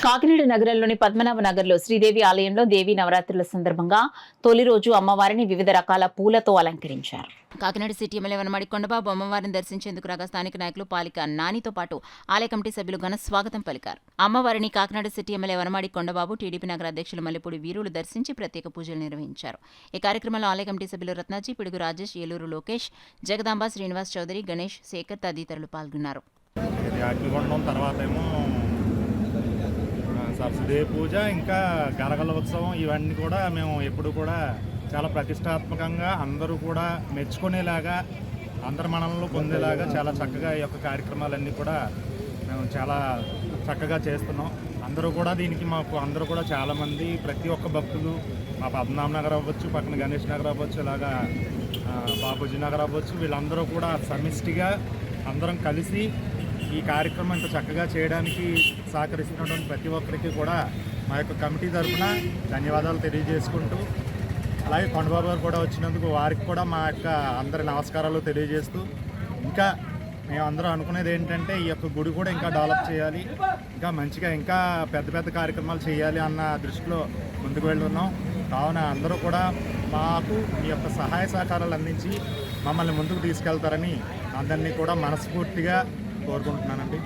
కాకినాడ నగరంలోని పద్మనాభ నగర్లో శ్రీదేవి ఆలయంలో దేవీ నవరాత్రుల సందర్భంగా తొలి రోజు అమ్మవారిని వివిధ రకాల పూలతో అలంకరించారు. కాకినాడ సిటీ ఎమ్మెల్యే వనమాడి కొండబాబు అమ్మవారిని దర్శించేందుకు రాగా స్థానిక నాయకులు పాలిక నానితో పాటు ఆలయ కమిటీ సభ్యులు ఘన స్వాగతం పలికారు. అమ్మవారిని Kakinada city MLA Vanamadi Kondababu, TDP నగర అధ్యక్షులు మల్లెపూడి వీరులు దర్శించి ప్రత్యేక పూజలు నిర్వహించారు. ఈ కార్యక్రమంలో ఆలయ కమిటీ సభ్యులు రత్నాజీ, పిడుగు రాజేష్, ఏలూరు లోకేష్, జగదాంబ, శ్రీనివాస్ చౌదరి, గణేష్, శేఖర్ తదితరులు పాల్గొన్నారు. సరస్వతి పూజ ఇంకా గరగల ఉత్సవం ఇవన్నీ కూడా మేము ఎప్పుడు కూడా చాలా ప్రతిష్టాత్మకంగా అందరూ కూడా మెచ్చుకునేలాగా అందరి మనల్లో పొందేలాగా చాలా చక్కగా ఈ యొక్క కార్యక్రమాలన్నీ కూడా మేము చాలా చక్కగా చేస్తున్నాం. అందరూ కూడా దీనికి మాకు అందరూ కూడా చాలామంది ప్రతి ఒక్క భక్తులు మా పద్మనాభ నగర్ అవ్వచ్చు, పక్కన గణేష్ నగర్ అవ్వచ్చు, ఇలాగా బాపూజీ నగర్ అవ్వచ్చు, వీళ్ళందరూ కూడా సమిష్టిగా అందరం కలిసి ఈ కార్యక్రమం ఇంత చక్కగా చేయడానికి సహకరిస్తున్నటువంటి ప్రతి ఒక్కరికి కూడా మా యొక్క కమిటీ తరఫున ధన్యవాదాలు తెలియజేసుకుంటూ, అలాగే కొండబాబు గారు కూడా వచ్చినందుకు వారికి కూడా మా యొక్క అందరి నమస్కారాలు తెలియజేస్తూ, ఇంకా మేమందరం అనుకునేది ఏంటంటే ఈ యొక్క గుడి కూడా ఇంకా డెవలప్ చేయాలి, ఇంకా మంచిగా ఇంకా పెద్ద పెద్ద కార్యక్రమాలు చేయాలి అన్న దృష్టిలో ముందుకు వెళ్తున్నాం. కావున అందరూ కూడా మాకు మీ యొక్క సహాయ సహకారాలు అందించి మమ్మల్ని ముందుకు తీసుకెళ్తారని అందరినీ కూడా మనస్ఫూర్తిగా కోరుకుంటున్నానండి.